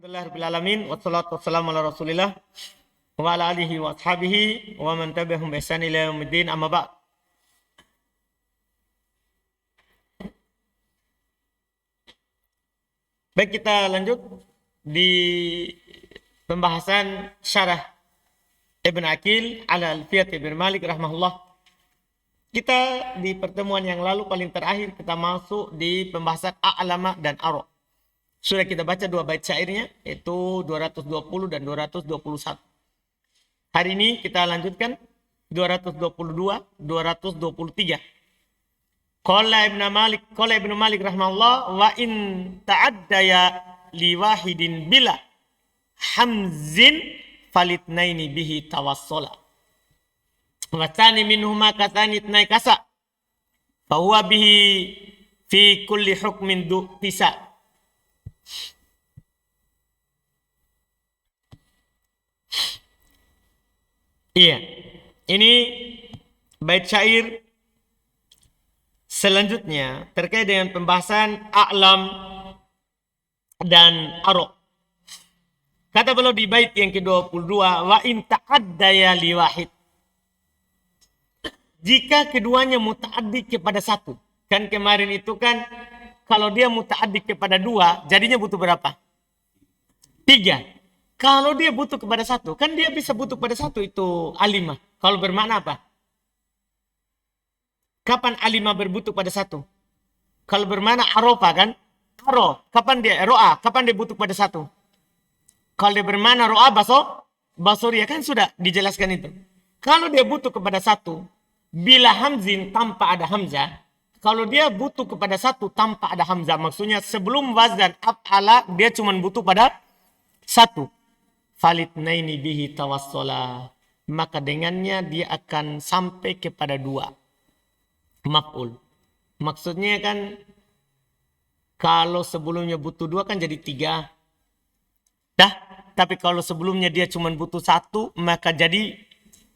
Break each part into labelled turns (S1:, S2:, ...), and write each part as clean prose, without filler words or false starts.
S1: Alhamdulillahirrahmanirrahim. Wassalatu wassalamu ala rasulillah wa ala alihi wa ashabihi wa man tabi'ahum bi ihsan ila yaumiddin, amma ba'd. Baik, kita lanjut di pembahasan syarah Ibn Aqil ala Alfiyat Ibn Malik rahimahullah. Kita di pertemuan yang lalu paling terakhir kita masuk di pembahasan a'lama dan ara. Sudah kita baca dua bait syairnya, yaitu 220 dan 221. Hari ini kita lanjutkan 222, 223. Qala Ibnu Malik rahimahullah, wa in ta'addaya li wahidin bila hamzin falitnaini bihi tawassala. Wa tsani minhuma katsani itnai kasa. Fa huwa bihi fi kulli hukmin du tisa. Iya, ini bait syair selanjutnya terkait dengan pembahasan a'lam dan ara. Kata beliau di bait yang ke-22, wa in ta'addaya li wahid. Jika keduanya muta'addi kepada satu. Kan kemarin itu kan kalau dia muta'addi kepada dua, jadinya butuh berapa? 3. Kalau dia butuh kepada satu, kan dia bisa butuh kepada satu, itu alimah. Kalau bermakna apa? Kapan alimah berbutuh pada satu? Kalau bermakna arofa kan? Aro. Kapan dia? Ro'a. Kapan dia butuh pada satu? Kalau dia bermakna ro'a basoria, kan sudah dijelaskan itu. Kalau dia butuh kepada satu, bila hamzin tanpa ada hamzah. Kalau dia butuh kepada satu tanpa ada hamzah, maksudnya sebelum wazan af'ala dia cuma butuh pada satu. Falitnaini bihi tawassala. Maka dengannya dia akan sampai kepada dua. Maf'ul. Maksudnya kan kalau sebelumnya butuh dua kan jadi 3. Dah, tapi kalau sebelumnya dia cuma butuh satu, maka jadi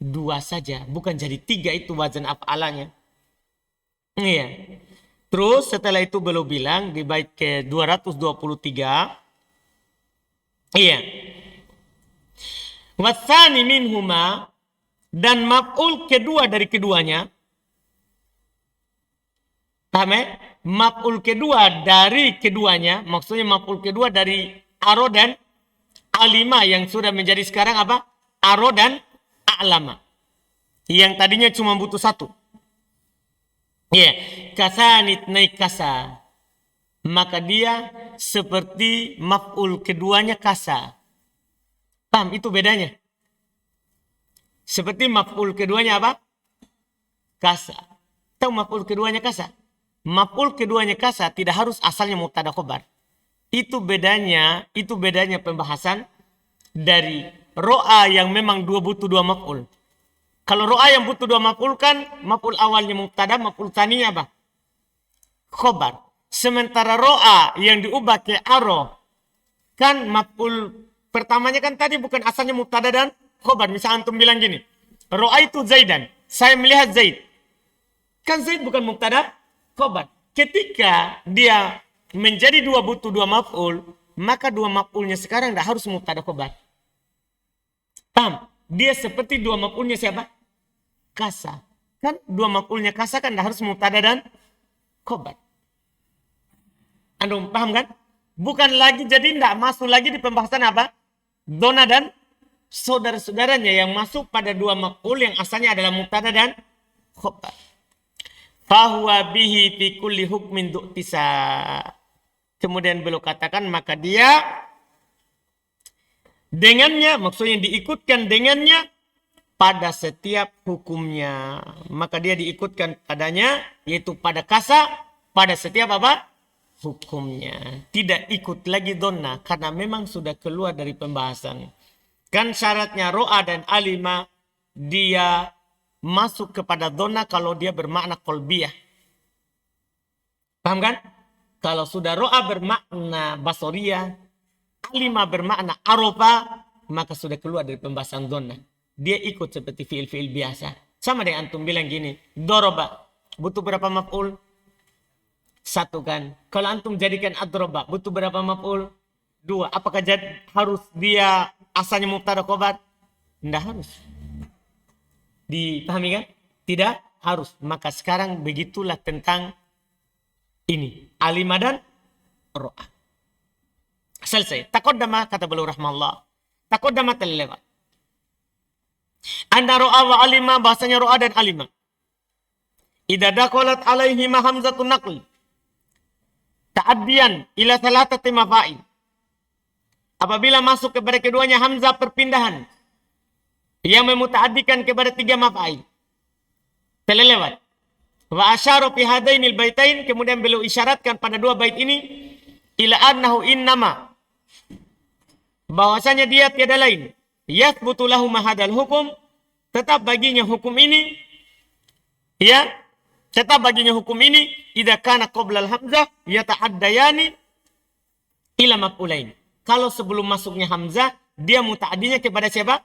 S1: 2 saja, bukan jadi 3, itu wazan af'alanya. Iya. Terus setelah itu beliau bilang di bait ke 223. Iya. Watsani minhuma, dan maf'ul kedua dari keduanya. Paham ya? Maf'ul kedua dari keduanya, maksudnya maf'ul kedua dari aro dan alima yang sudah menjadi sekarang apa? Aro dan a'lama. Yang tadinya cuma butuh satu. Ya, kasanit naik kasa. Maka dia seperti maf'ul keduanya kasa. Paham itu bedanya? Seperti maf'ul keduanya apa? Kasa. Tahu maf'ul keduanya kasa? Maf'ul keduanya kasa tidak harus asalnya mubtada khobar. Itu bedanya pembahasan dari ro'a yang memang butuh dua maf'ul. Kalau ro'a yang butuh 2 maf'ul kan maf'ul awalnya mubtada, maf'ul tsaninya apa? Khobar. Sementara ro'a yang diubah ke aro kan maf'ul pertamanya kan tadi bukan asalnya mubtada dan khobar. Misal antum bilang gini, ro'a itu Zaidan, saya melihat Zaid. Kan Zaid bukan mubtada, khobar. Ketika dia menjadi butuh 2 maf'ul, maka 2 maf'ulnya sekarang tidak harus mubtada khobar. Paham? Dia seperti 2 maf'ulnya siapa? Kasa. Kan 2 maf'ulnya kasa kan tidak harus mubtada dan khobar. Anda paham kan? Bukan lagi, jadi tidak masuk lagi di pembahasan apa? Dona dan saudara-saudaranya yang masuk pada 2 maf'ul yang asalnya adalah mubtada dan khobar. Fahuwa bihi fi kulli hukmin du'tisa. Kemudian beliau katakan maka dia dengannya, maksudnya diikutkan dengannya pada setiap hukumnya. Maka dia diikutkan padanya, yaitu pada kasa, pada setiap apa? Hukumnya. Tidak ikut lagi donna, karena memang sudah keluar dari pembahasan. Kan syaratnya ro'a dan alima, dia masuk kepada donna kalau dia bermakna kolbiyah. Paham kan? Kalau sudah ro'a bermakna basoriyah, alima bermakna arofa, maka sudah keluar dari pembahasan donna. Dia ikut seperti fiil-fiil biasa. Sama dengan antum bilang gini, doroba, butuh berapa maf'ul? 1 kan. Kalau antum jadikan adroba, butuh berapa maf'ul? Dua, apakah harus dia asalnya mubtada khobar? Tidak harus. Dipahami kan? Tidak harus. Maka sekarang begitulah tentang ini. Alima dan ro'a. Selesai. Taqaddama kata beliau rahmallah. Taqaddama telah lewat. Anda ro'a wa alima, bahasanya ro'a dan alima. Idza dakhalat alaihi hamzatun naql. Ta'addiyan ila thalathati mafa'il. Apabila masuk kepada keduanya hamzah perpindahan yang memuta'addikan kepada 3 maf'il. Telah lewat. Wa asyara fi hadainil baitain, kemudian beliau isyaratkan pada 2 bait ini ila annahu innama, bahwasanya dia tiada lain, yathbutu lahu mahadal hukum, tetap baginya hukum ini, ya, tetap baginya hukum ini idza kana qabla al-hamzah yata'addayani ila maf'ulain. Kalau sebelum masuknya hamzah dia muta'addinya kepada siapa?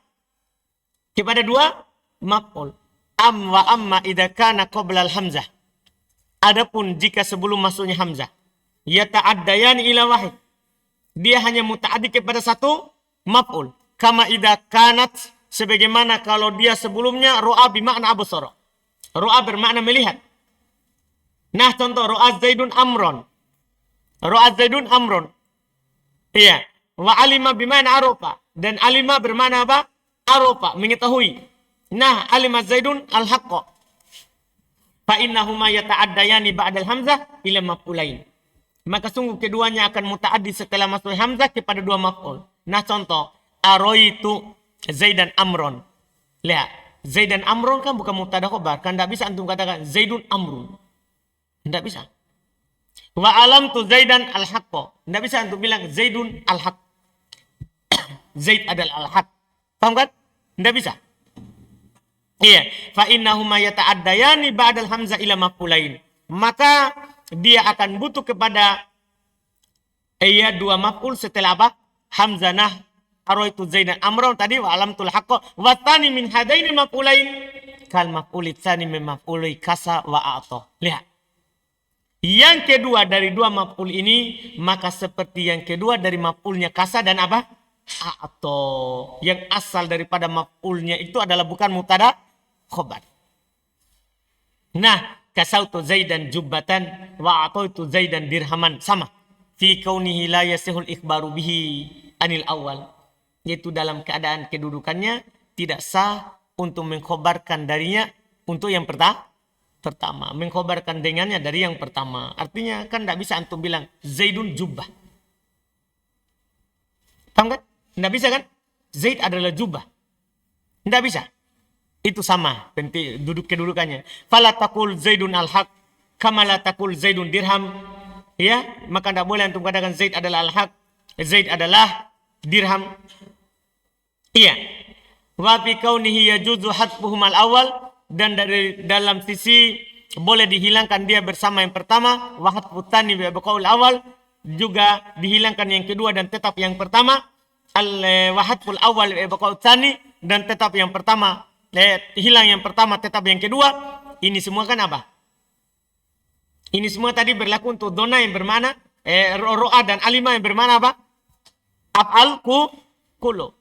S1: Kepada 2 maf'ul. Amma idza kana qabla al-hamzah. Adapun jika sebelum masuknya hamzah yata'addayani ila wahid, dia hanya muta'addi kepada 1 maf'ul. Kama idza kanat, sebagaimana kalau dia sebelumnya ro'a bermakna absara. Ro'a bermakna melihat. Nah, contoh ro'a Zaidun amron. Ro'a Zaidun amron. Iya. Wa alima bermakna arofa. Dan alima bermakna apa? Arofa, mengetahui. Nah, alima Zaidun al-haqqa. Fa innahuma yata'addayani ba'dal hamzah ila maf'ulain. Maka sungguh keduanya akan muta'addi setelah masuk hamzah kepada 2 maf'ul. Nah, contoh aroitu Zaidan amron. Lihat, Zaidan amron kan bukan mubtada khobar, kan tidak bisa antum katakan Zaidun amrun. Tidak bisa. Wa alam tu Zaidan al-haqqa. Tidak bisa antum bilang Zaidun al-haq. Zaid adalah al-haq. Paham kan? Tidak bisa. Iya, fa innahuma yata'addayani ba'dal hamzah ila maf'ulain. Maka dia akan butuh kepada 2 maf'ul setelah apa? Hamzah. Nah, araitu Zaidan amron tadi wa alamtul haqqa wa tsani min hadaini maf'ulain kal maf'ul tsani min maf'uli kasa wa a'ta. Lihat. Yang kedua dari 2 maf'ul ini maka seperti yang kedua dari maf'ulnya kasa dan apa? A'ta. Yang asal daripada maf'ulnya itu adalah bukan mubtada khobar. Nah, kasautu Zaidan jubbatan wa a'taitu Zaidan dirhaman, sama. Fi kaunihi la yasihul ikhbaru bihi anil awal. Yaitu dalam keadaan kedudukannya tidak sah untuk mengkhobarkan darinya untuk yang pertama. Mengkhobarkan dengannya dari yang pertama. Artinya kan tidak bisa antum bilang Zaidun jubbah. Paham kan? Tidak bisa kan? Zaid adalah jubbah. Tidak bisa. Itu sama duduk kedudukannya. Fala taqul Zaidun al-haq kama la taqul Zaidun dirham. Ya, maka tidak boleh antum katakan Zaid adalah al-haq, Zaid adalah dirham. Iya. Wa fi kaunihi yajuzu hadfuhum al-awwal, dan dari dalam sisi boleh dihilangkan dia bersama yang pertama, wa hadfu tsani bi baqaul awal, juga dihilangkan yang kedua dan tetap yang pertama, wa hadful awal bi baqaul tsani, dan tetap yang pertama, hilang yang pertama tetap yang kedua. Ini semua kan apa? Ini semua tadi berlaku untuk dona yang bermakna ro'a dan alima yang bermakna apa? Af'al kullu.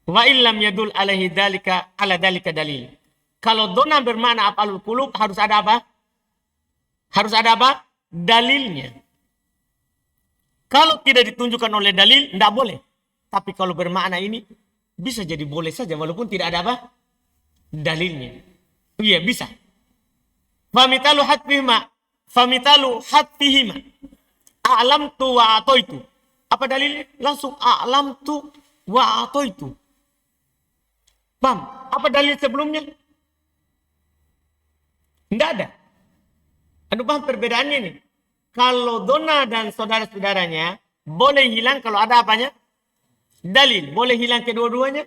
S1: Wa illam yadul alaihi dalika ala dalika dalil. Kalau dona bermakna af'alul qulub harus ada apa? Harus ada apa? Dalilnya. Kalau tidak ditunjukkan oleh dalil, tidak boleh. Tapi kalau bermakna ini bisa jadi boleh saja walaupun tidak ada apa? Dalilnya. Iya, bisa. Famitalu hatfihima. A'lamtu wa atoitu. Apa dalilnya? Langsung a'lamtu wa atoitu. Paham? Apa dalil sebelumnya? Tidak ada. Anda paham perbedaannya nih? Kalau dona dan saudara-saudaranya boleh hilang kalau ada apanya? Dalil. Boleh hilang kedua-duanya.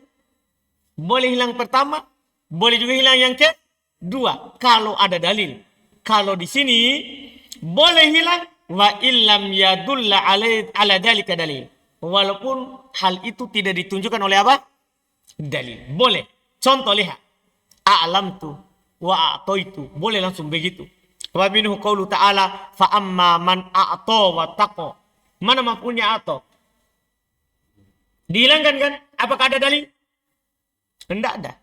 S1: Boleh hilang pertama. Boleh juga hilang yang kedua. Kalau ada dalil. Kalau di sini boleh hilang wa illam yadulla ala dalika dalil. Walaupun hal itu tidak ditunjukkan oleh apa? Dalil. Boleh. Contoh lihat. A'lamtu wa a'taitu. Boleh langsung begitu. Wa minhu qaulu ta'ala fa amma man a'ta wa taqa. Mana maf'ulnya a'ta? Dihilangkan kan? Apakah ada dalil? Tidak ada.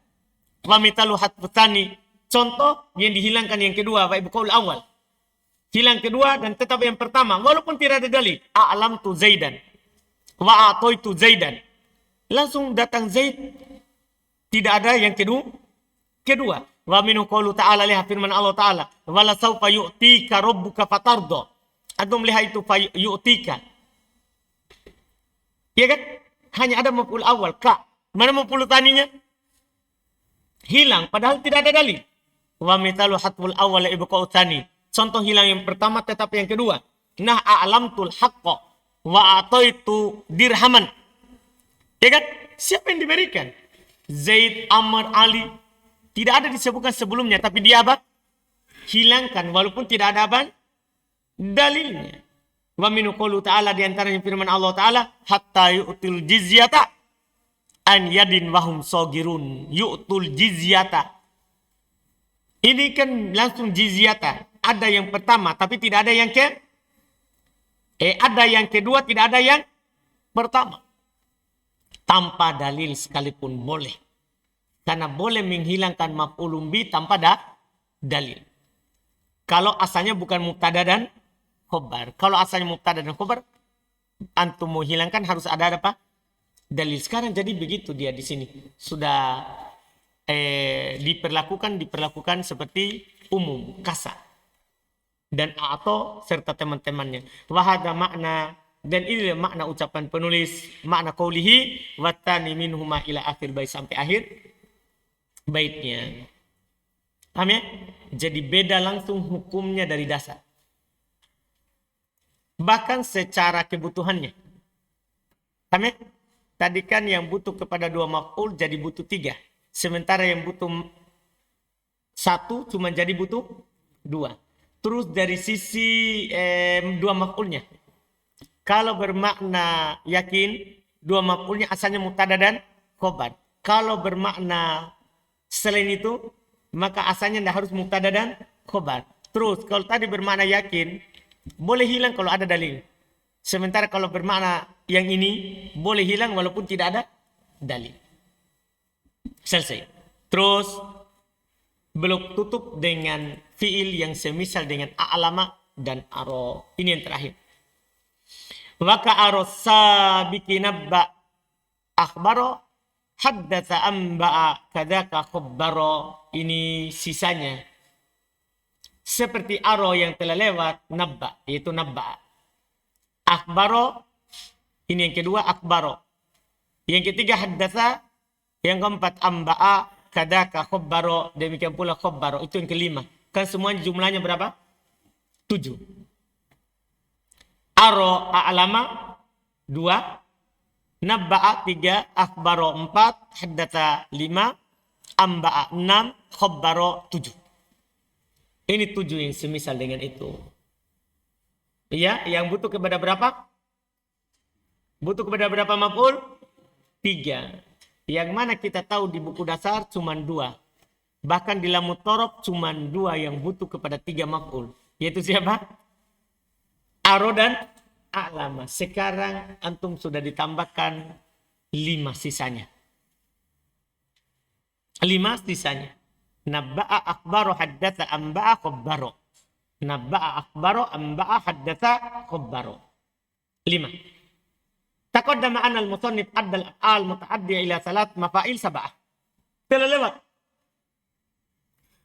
S1: Wa mitalu hatfutani. Contoh yang dihilangkan yang kedua, wa qaul awal. Hilang kedua dan tetap yang pertama. Walaupun tidak ada dalil. A'lam tu Zaidan. Wa a'toitu Zaidan. Langsung datang Zaid. Tidak ada yang kedua. Wa minhu qaulu ta'ala, lihat firman Allah Ta'ala. Wala sawfa yu'tika rabbuka fatardo. Antum lihat itu yu'tika. Ya kan? Hanya ada maf'ul awal. Ka. Mana maf'ul taninya? Hilang. Padahal tidak ada dalil. Wa mitalu hatful awal ibqa'u tani. Contoh hilang yang pertama tetap yang kedua. Nah a'lamtul haqqa wa ataitu dirhaman. Ya kan? Siapa yang diberikan? Zaid, Amr, Ali. Tidak ada disebutkan sebelumnya. Tapi dia apa? Hilangkan. Walaupun tidak ada apa? Dalilnya. Wa minu qulu ta'ala, diantaranya firman Allah Ta'ala. Hatta yu'til jizyata an yadin wahum sogirun. Yu'tul jizyata. Ini kan langsung jizyata. Ada yang pertama, tapi tidak ada yang ada yang kedua, tidak ada yang pertama. Tanpa dalil sekalipun boleh. Karena boleh menghilangkan maf'ulun bi tanpa dalil. Kalau asalnya bukan mubtada dan khobar. Kalau asalnya mubtada dan khobar, antum mau hilangkan harus ada apa? Dalil. Sekarang jadi begitu dia di sini. Sudah diperlakukan seperti umum, kasar. Dan atau serta teman-temannya. Wahada makna, dan ini makna ucapan penulis, makna qaulihi wattani minhuma ila akhir bait, sampai akhir baitnya. Paham ya? Jadi beda langsung hukumnya dari dasar. Bahkan secara kebutuhannya. Paham ya? Tadi kan yang butuh kepada 2 maf'ul jadi butuh 3. Sementara yang butuh 1 cuma jadi butuh 2. Terus dari sisi 2 maf'ulnya. Kalau bermakna yakin, 2 maf'ulnya asalnya mubtada dan khobar. Kalau bermakna selain itu, maka asalnya tidak harus mubtada dan khobar. Terus kalau tadi bermakna yakin, boleh hilang kalau ada dalil. Sementara kalau bermakna yang ini, boleh hilang walaupun tidak ada dalil. Selesai. Terus belum tutup dengan fiil yang semisal dengan a'lama dan aro. Ini yang terakhir. Waka aro sabiki nabba akhbaro haddatha amba'a kadaka khubbaro. Ini sisanya. Seperti aro yang telah lewat nabba, yaitu nabba. Akhbaro, ini yang kedua akhbaro. Yang ketiga haddatha. Yang keempat amba'a kadaka khubbaro, demikian pula khubbaro. Itu yang kelima. Kan semuanya jumlahnya berapa? 7. Aro a'lama 2, nabba'a 3, akhbaro 4, haddatha 5, amba'a 6, khubbaro 7. Ini 7 yang semisal dengan itu. Iya, yang butuh kepada berapa? Butuh kepada berapa maf'ul? 3. Yang mana kita tahu di buku dasar cuma 2. Bahkan di lamut torob cuma 2 yang butuh kepada 3 maf'ul. Yaitu siapa? Aro dan a'lama. Sekarang antum sudah ditambahkan 5 sisanya. 5 sisanya. Nabba'a akhbaro haddatha amba'a khubbaro. Nabba'a akhbaro amba'a haddatha khubbaro. 5. Taqaddama anna al-musannif addal af'al muta'addiya ila 3 mafa'il 7. Telah lewat.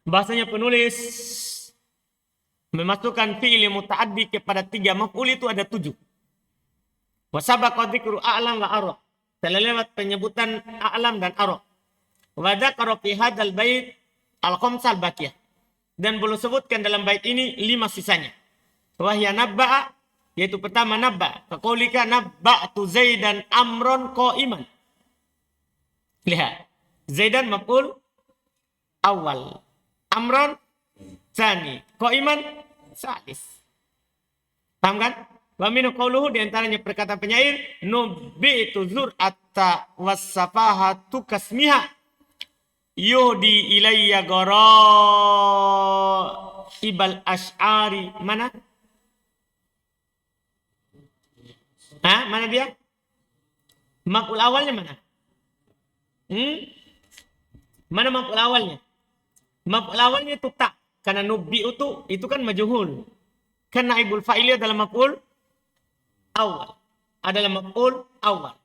S1: Bahasanya penulis memasukkan fi'il yang muta'addi kepada 3 maf'ul itu ada 7. Wa sabaqa dzikru a'lam wa ara. Telah lewat penyebutan a'lam dan ara. Wa dzakara fi hadzal bait al-khamsal baqiyah. Dan belum sebutkan dalam bait ini 5 sisanya. Wa hiya nabba'a, yaitu pertama nabba. Kaqaulika nabba'tu Zaidan amron qa'iman. Lihat. Zaidan maf'ul awal. Amron tsani. Qa'iman salis. Paham kan? Wa minu qauluhu, di antaranya perkataan penyair, nubi'tu zur'ata was-safahatu kasmiha yuhdi ilayya gara ibal ash'ari. Mana? Mana dia? Maf'ul awalnya mana? Mana maf'ul awalnya? Maf'ul awalnya itu tak. Karena nubbi'u itu kan majhul. Kan naibul fa'ilnya adalah maf'ul awal. Adalah maf'ul awal.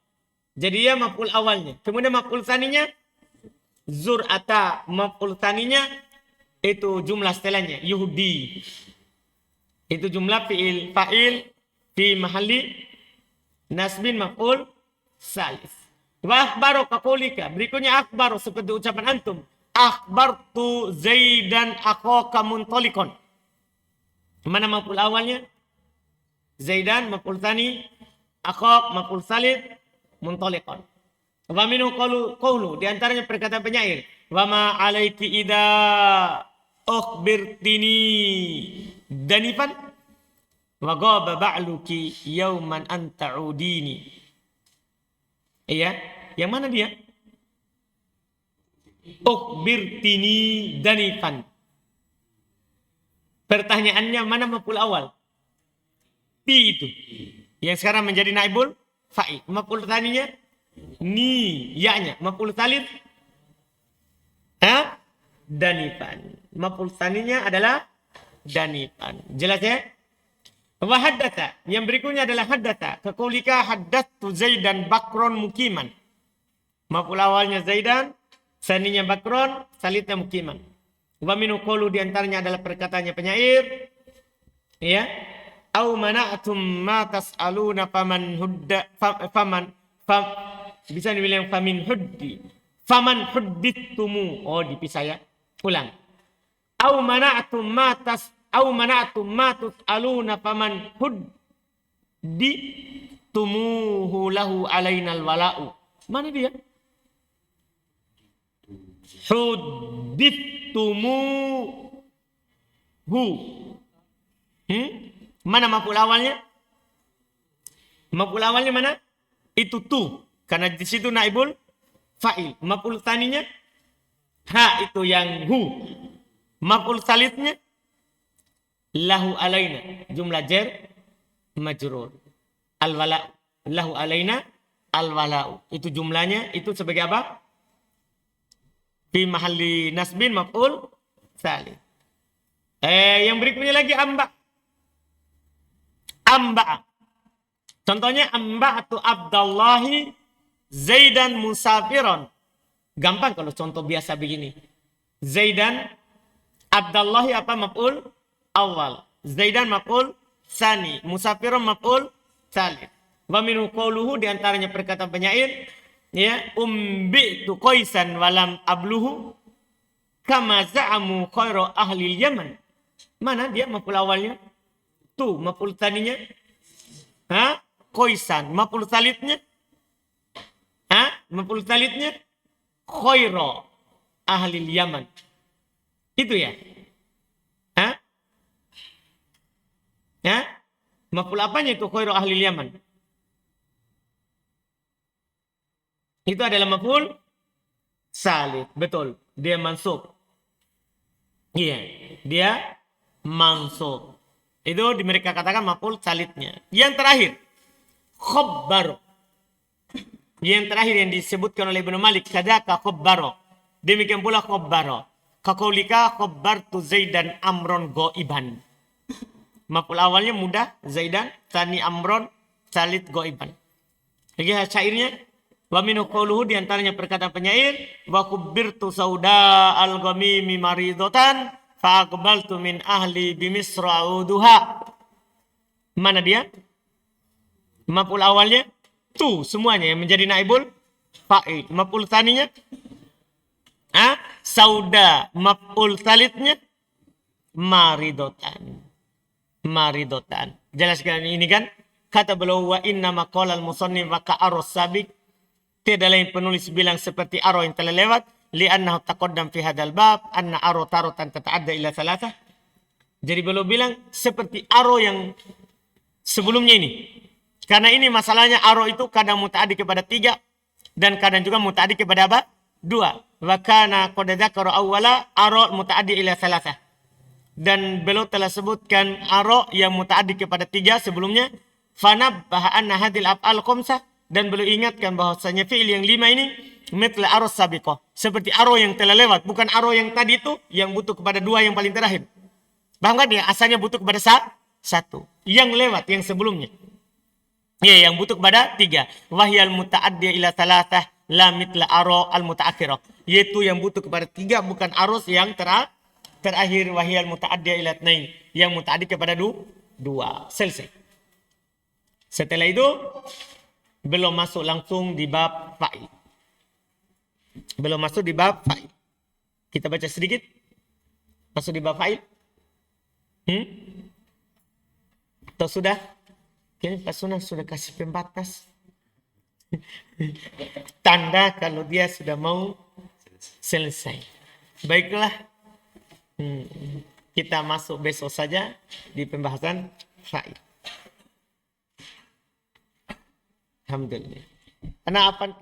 S1: Jadi ya maf'ul awalnya. Kemudian maf'ul tsaninya zur'ata. Maf'ul tsaninya itu jumlah setelahnya yuhdi. Itu jumlah fi'il fa'il fi mahalli nasbin maf'ul salis. Wa akhbaru kaqulika. Berikutnya akhbaru seperti ucapan antum. Akhbartu Zaidan akhaka muntalikon. Mana maf'ul awalnya? Zaidan maf'ul tsani, akhak maf'ul salis, muntalikon. Wa minhu qawlu di antaranya perkataan penyair. Wa ma alaiki idza ukhbirtini danifan wa ghaba ba'luki yauman anta'udini. Iya, yang mana dia? Ukhbirtini danifan. Pertanyaannya mana maf'ul awal? Ti itu. Yang sekarang menjadi naibul fa'il. Maf'ul tsaninya ni, ya-nya. Maf'ul tsalits danifan. Maf'ul tsaninya adalah danifan. Jelas ya? Wa haddatsa. Yang berikutnya adalah haddatsa. Kaqaulika haddatsu Zaidan Bakron mukiman. Maf'ul awalnya Zaidan, tsaninya Bakron, salisnya mukiman. Wa minhu qawlu di antaranya adalah perkataannya penyair. Ya. Au mana'tum ma tas'aluna faman hudda bisa dibilang famin huddi. Faman hudditumu. Oh, dipisah ya. Ulang. Au mana'tum ma tas'aluna faman huddi tumuhu lahu alainal wala'u. Mana dia? Hudditumuhu. Mana maf'ul awalnya? Maf'ul awalnya mana? Itu tu. Karena di situ naibul fa'il. Maf'ul tsaninya itu yang hu. Maf'ul tsalisnya lahu alaina. Jumlah jar majrur. Al-wala. Lahu alaina al-wala'u. Itu jumlahnya itu sebagai apa? Fi mahalli nasbin maf'ul tsalis. Yang berikutnya lagi amba. Amba. Contohnya amba atau Abdallahi Zaidan musafiron. Gampang kalau contoh biasa begini. Zaidan, Abdallahi apa maf'ul awal. Zaidan maf'ul tsani. Musafiron maf'ul tsalits. Wa minhu qawluhu di antaranya perkataan penyair. Ya, umbi'tu qaisan walam abluhu kama za'amu khairu ahli Yaman. Mana dia maf'ul awalnya? Tu maf'ul tsaninya qaisan. Maf'ul tsalitsnya maf'ul tsalitsnya khairu ahli Yaman. Itu ya. Maf'ul apanya itu khairu ahli Yaman? Itu adalah maf'ul salis. Betul. Dia mansub. Iya. Dia mansub. Itu mereka katakan maf'ul salisnya. Yang terakhir. Khabbar. Yang terakhir yang disebutkan oleh Ibnu Malik. Kadaka khabbaro. Demikian pula khabbaro. Kaqaulika khabbartu Zaidan amron goiban. Maf'ul awalnya mudah. Zaidan. Tsani amron. Salis goiban. Lagi syairnya. Wa minhu qawluhu di antaranya perkataan penyair wa kubbirtu sauda al-ghamimi maridatan fa aqbaltu min ahli bimisra uduha. Mana dia? Maf'ul awalnya tu semuanya yang menjadi naibul fa'il. Maf'ul tsaninya sauda. Maf'ul tsalitsnya maridatan. Maridatan. Jelaskan ini kan kata beliau wa inna maqalal musannif wa ka'arus sabiq. Tiada lain penulis bilang seperti aro yang telah lewat. Li'annahu taqaddam fi hadal bab. Anna aro tarotan tata'adda ila salasah. Jadi beliau bilang seperti aro yang sebelumnya ini. Karena ini masalahnya aro itu kadang muta'addi kepada 3. Dan kadang juga muta'addi kepada apa? 2. Wa kana qad dzakara awwala aro muta'addi ila salasah. Dan beliau telah sebutkan aro yang muta'addi kepada 3 sebelumnya. Fanabbaha anna hadil af'al khamsah. dan beliau ingatkan bahwasanya fi'il yang 5 ini mitla aros sabiqah, seperti aro yang telah lewat, bukan aro yang tadi itu yang butuh kepada 2 yang paling terakhir. Bahkan ya asalnya butuh kepada 1 yang lewat yang sebelumnya. Ya, yang butuh kepada 3. Wahyal muta'addiya ila thalathah la mitla aro al mutaakhirah, yaitu yang butuh kepada 3 bukan aros yang terakhir. Wahyal muta'addiya ila tsnain, yang muta'addi kepada 2. Selesai. Setelah itu belum masuk langsung di bab fa'il. Belum masuk di bab fa'il. Kita baca sedikit. Masuk di bab fa'il. Atau sudah? Kayaknya Pak Sunan sudah kasih pembatas. Tanda kalau dia sudah mau selesai. Baiklah. Kita masuk besok saja di pembahasan fa'il. Alhamdulillah. Karena apa